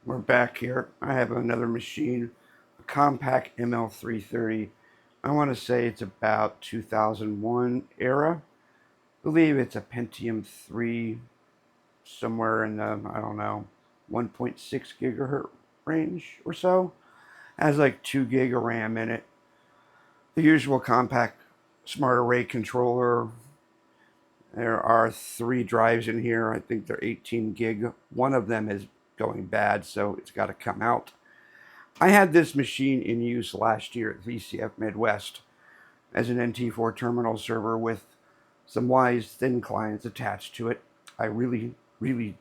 We're back here. I have another machine, a Compaq ML330. I want to say it's about 2001 era. I believe it's a Pentium 3, somewhere in the, I don't know, 1.6 gigahertz range or so. It has like 2 gig of RAM in it. The usual Compaq smart array controller. There are 3 drives in here. I think they're 18 gig. One of them is going bad, so it's got to come out. I had this machine in use last year at VCF Midwest as an NT4 terminal server with some Wise thin clients attached to it. I really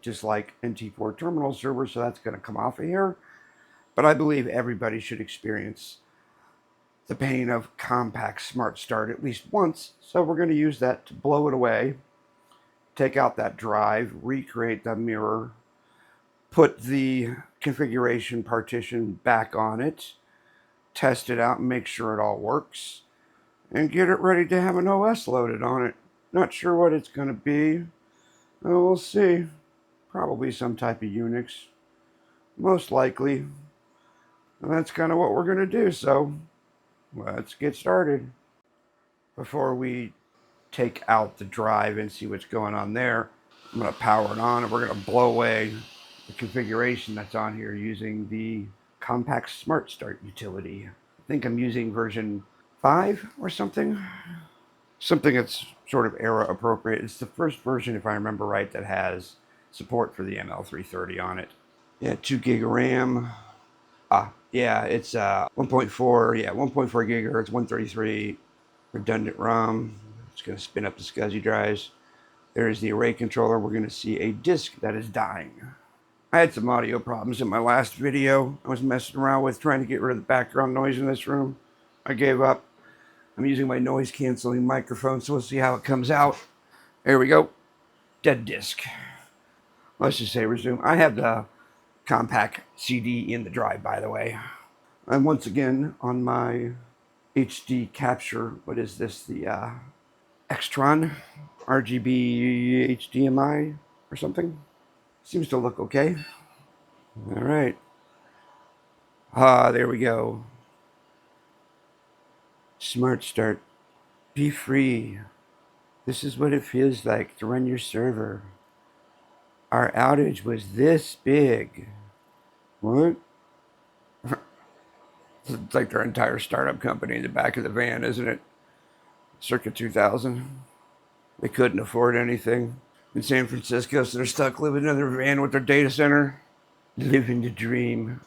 dislike NT4 terminal servers, so that's going to come off of here. But I believe everybody should experience the pain of Compaq SmartStart at least once, so we're going to use that to blow it away, take out that drive, recreate the mirror, put the configuration partition back on it, test it out and make sure it all works, and get it ready to have an OS loaded on it. Not sure what it's going to be. We'll see. Probably some type of Unix. Most likely. And that's kind of what we're going to do, so let's get started. Before we take out the drive and see what's going on there, I'm going to power it on and we're going to blow away the configuration that's on here using the Compaq SmartStart utility. I think I'm using version 5 or something. Something that's sort of era appropriate. It's the first version, if I remember right, that has support for the ML330 on it. Yeah, 2 gig of RAM. Yeah, it's 1.4, yeah, 1.4 gigahertz, 133 redundant ROM. It's going to spin up the SCSI drives. There's the array controller. We're going to see a disk that is dying. I had some audio problems in my last video. I was messing around with trying to get rid of the background noise in this room. I gave up. I'm using my noise canceling microphone, so we'll see how it comes out. There we go. Dead disk. Let's just say resume. I have the Compaq CD in the drive, by the way. And once again, on my HD capture, what is this? The Extron RGB HDMI or something? Seems to look okay. All right. There we go. SmartStart. Be free. This is what it feels like to run your server. Our outage was this big. What? It's like their entire startup company in the back of the van, isn't it? Circa 2000. They couldn't afford anything in San Francisco, so they're stuck living in their van with their data center. Living the dream.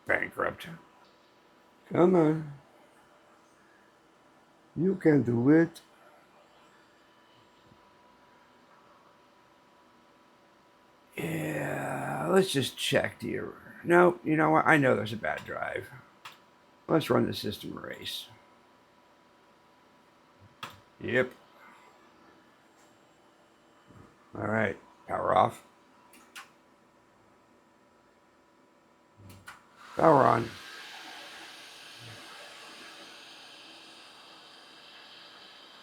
Bankrupt. Come on. You can do it. Yeah, let's just check the error. No, you know what? I know there's a bad drive. Let's run the system erase. Yep. All right, power off. Power on.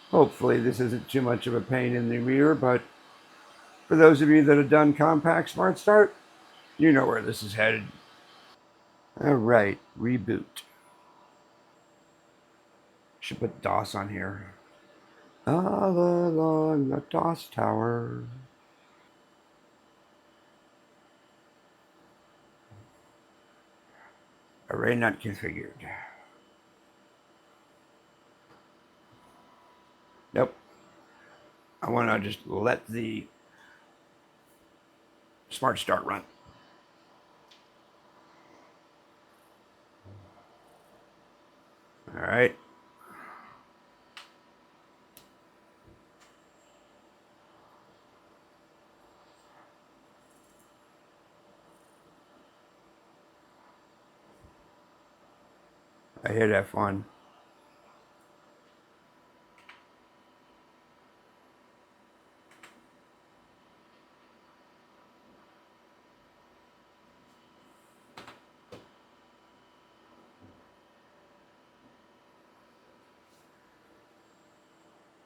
Hopefully this isn't too much of a pain in the rear, but for those of you that have done Compaq SmartStart, you know where this is headed. All right, reboot. Should put DOS on here. All along the DOS tower. Array not configured. Nope. I want to just let the SmartStart run. All right. I hit F1.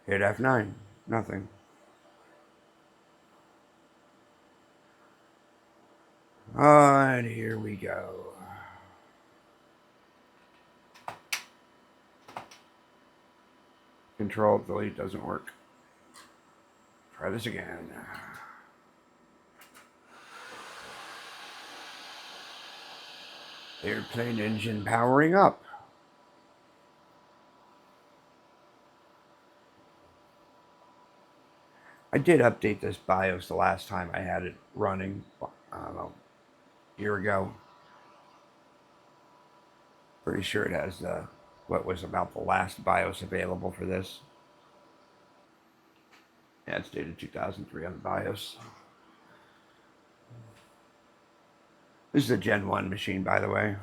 Hit F9. Nothing. And here we go. Control delete doesn't work. Try this again. Airplane engine powering up. I did update this BIOS the last time I had it running, I don't know, a year ago. Pretty sure it has what was about the last BIOS available for this. Yeah, it's dated 2003 on the BIOS. This is a Gen 1 machine, by the way.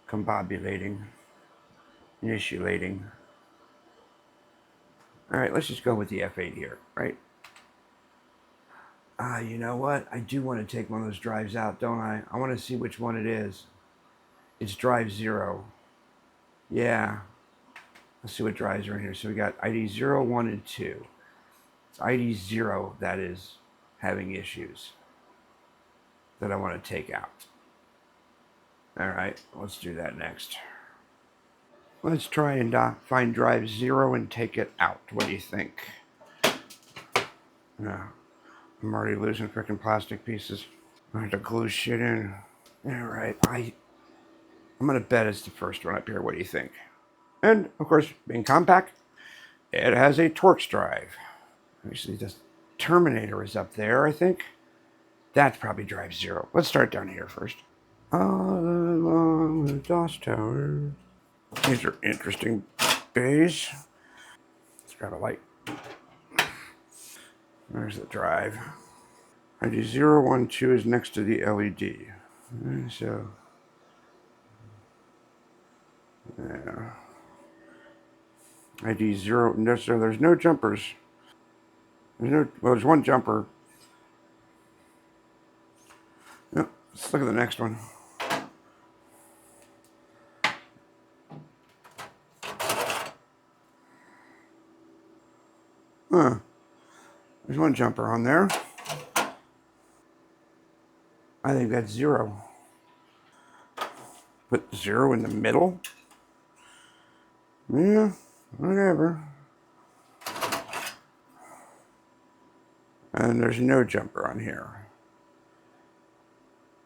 Combobulating. Initiating. Alright, let's just go with the F8 here, right? You know what? I do want to take one of those drives out, don't I? I want to see which one it is. It's drive 0. Yeah. Let's see what drives are in here. So we got ID 0, 1, and 2. It's ID 0 that is having issues that I want to take out. Alright, let's do that next. Let's try and find drive 0 and take it out. What do you think? No. I'm already losing freaking plastic pieces. I have to glue shit in. Alright, I'm going to bet it's the first one up here. What do you think? And, of course, being Compaq, it has a Torx drive. Actually, the Terminator is up there, I think. That's probably drive 0. Let's start down here first. All along the DOS tower. These are interesting bays. Let's grab a light. There's the drive. ID 012 is next to the LED. So, yeah. ID 0, no, so there's no jumpers. There's one jumper. Yep, let's look at the next one. Huh. There's one jumper on there. I think that's 0. Put 0 in the middle. Yeah, whatever. And there's no jumper on here.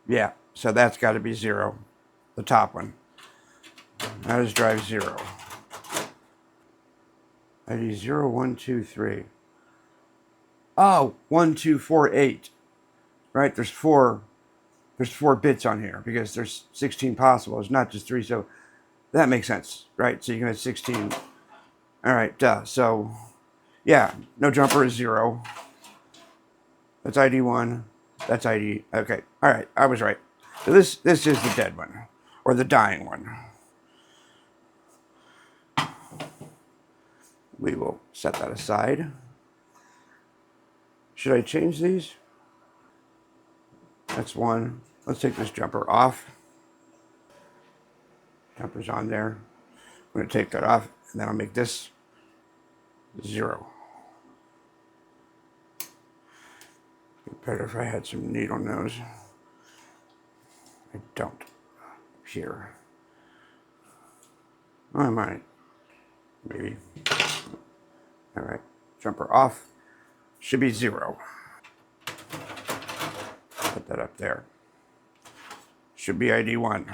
Yeah, so that's got to be 0. The top one. That is drive 0. ID 0, 1, 2, 3. Oh, 1, 2, 4, 8. Right, there's four bits on here because there's 16 possible. It's not just 3, so that makes sense, right? So you can have 16. All right, so yeah, no jumper is 0. That's ID 1. That's ID. Okay, all right, I was right. So this is the dead one, or the dying one. We will set that aside. Should I change these? That's 1. Let's take this jumper off. Jumper's on there. I'm going to take that off, and then I'll make this 0. Better if I had some needle nose. I don't. Here. I might. Maybe. All right. Jumper off. Should be 0. Put that up there. Should be ID 1.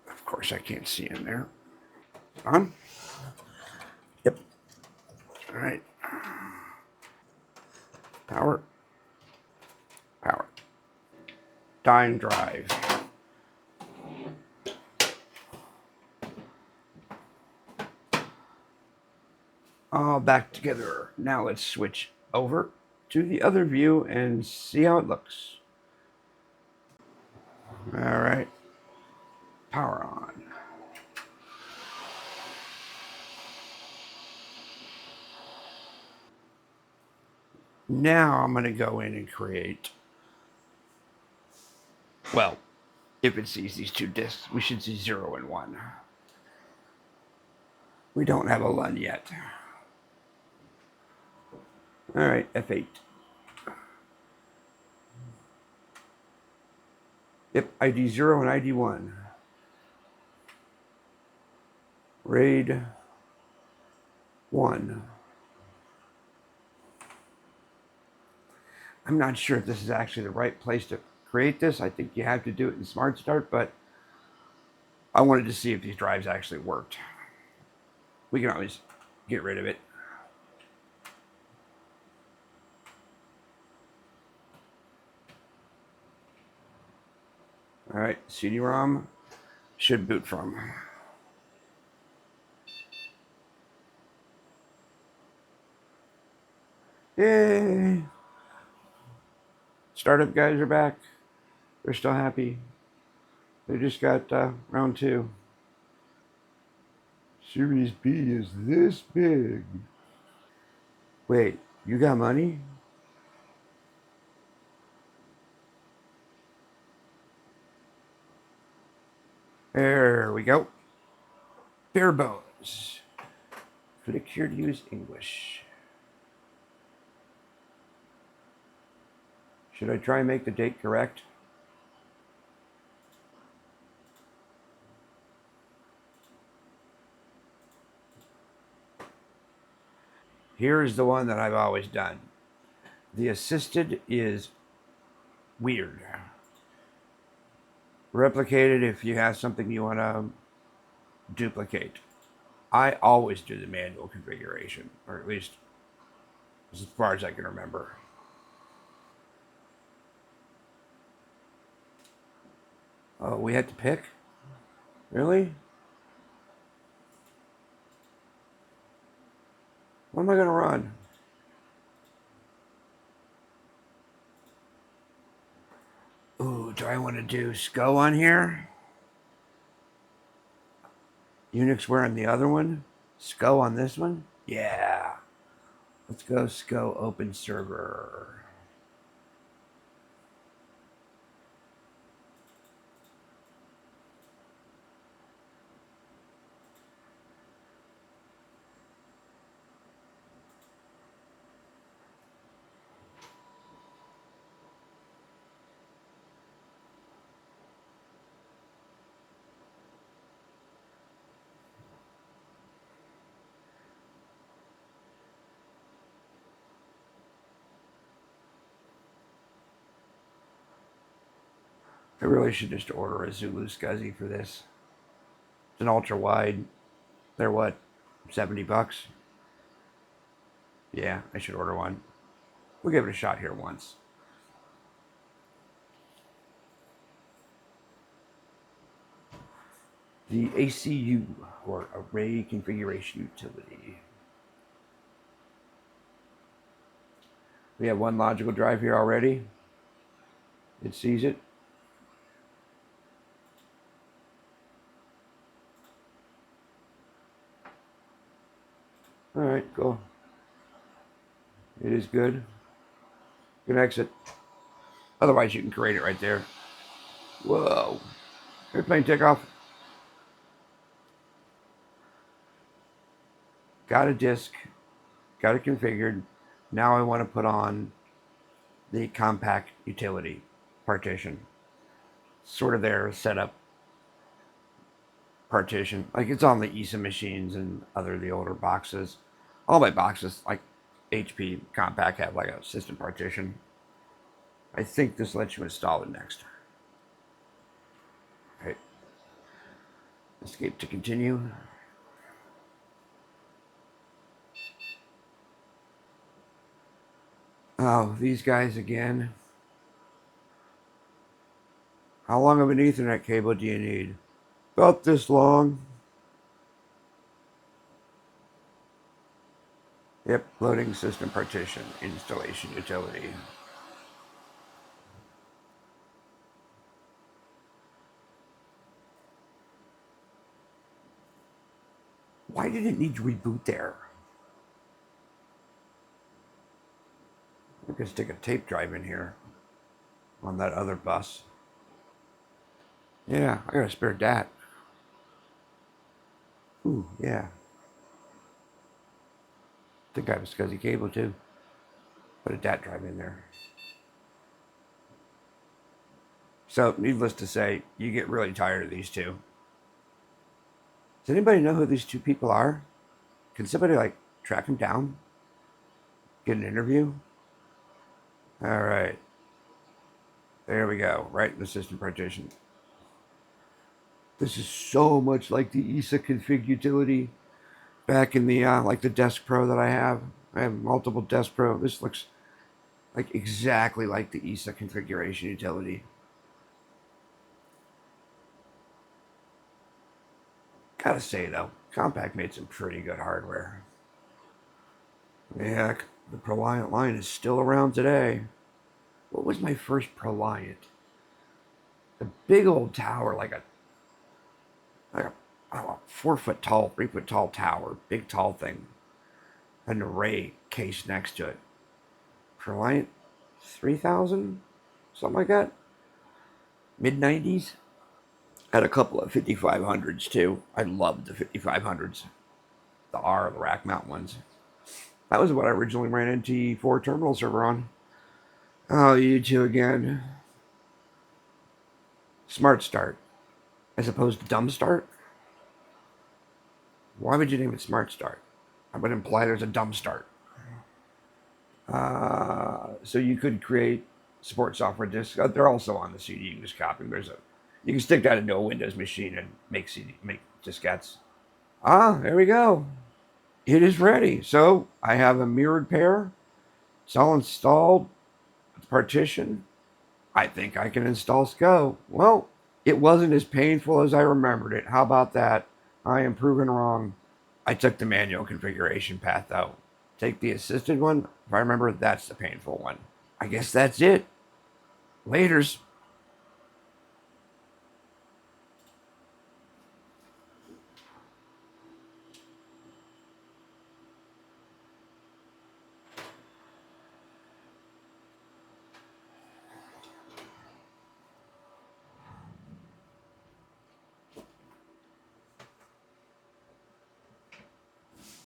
Of course, I can't see in there. On? Yep. All right. Power. Power. Dying drive. All back together. Now let's switch over to the other view and see how it looks. All right. Power on. Now I'm going to go in and create, well, if it sees these two disks, we should see 0 and 1. We don't have a LUN yet. All right, F8. Yep, ID 0 and ID 1. RAID 1. I'm not sure if this is actually the right place to create this. I think you have to do it in SmartStart, but I wanted to see if these drives actually worked. We can always get rid of it. All right, CD-ROM should boot from. Yay! Startup guys are back. They're still happy. They just got round 2. Series B is this big. Wait, you got money? There we go. Bare bones. Click here to use English. Should I try and make the date correct? Here's the one that I've always done. The assisted is weird. Replicate it if you have something you want to duplicate. I always do the manual configuration, or at least as far as I can remember. Oh, we had to pick? Really? What am I going to run? Ooh, do I want to do SCO on here? Unixware on the other one? SCO on this one? Yeah. Let's go SCO open server. I really should just order a Zulu SCSI for this. It's an ultra wide. They're what, $70? Yeah, I should order one. We'll give it a shot here once. The ACU, or Array Configuration Utility. We have one logical drive here already. It sees it. All right, cool. It is good. You can exit. Otherwise, you can create it right there. Whoa. Airplane takeoff. Got a disk. Got it configured. Now I want to put on the Compaq utility partition. Sort of their setup partition. Like it's on the ESA machines and other the older boxes. All my boxes, like HP Compaq, have like a system partition. I think this lets you install it next. Okay. Escape to continue. Oh, these guys again. How long of an Ethernet cable do you need? About this long. Yep, loading system partition, installation utility. Why did it need to reboot there? I could stick a tape drive in here on that other bus. Yeah, I got a spare DAT. Ooh, yeah. I think I have a SCSI cable too. Put a DAT drive in there. So, needless to say, you get really tired of these two. Does anybody know who these two people are? Can somebody, like, track them down? Get an interview? All right. There we go. Right in the system partition. This is so much like the ESA config utility back in the, like the Desk Pro that I have. I have multiple Desk Pro. This looks like exactly like the ESA configuration utility. Gotta say, though, Compaq made some pretty good hardware. Yeah, the ProLiant line is still around today. What was my first ProLiant? A big old tower, like a I don't know, 4 foot tall, 3 foot tall tower, big tall thing. An array case next to it. ProLiant 3000? Something like that. Mid 90s. Had a couple of 5500s too. I loved the 5500s. The rack mount ones. That was what I originally ran NT4 terminal server on. Oh, you two again. SmartStart. As opposed to Dumb Start? Why would you name it SmartStart? I would imply there's a Dumb Start. So you could create support software disks. They're also on the CD. You can just copy them. You can stick that into a Windows machine and make diskettes. There we go. It is ready. So I have a mirrored pair. It's all installed. With Partition. I think I can install SCO. Well, it wasn't as painful as I remembered it. How about that? I am proven wrong. I took the manual configuration path, though. Take the assisted one. If I remember, that's the painful one. I guess that's it. Laters.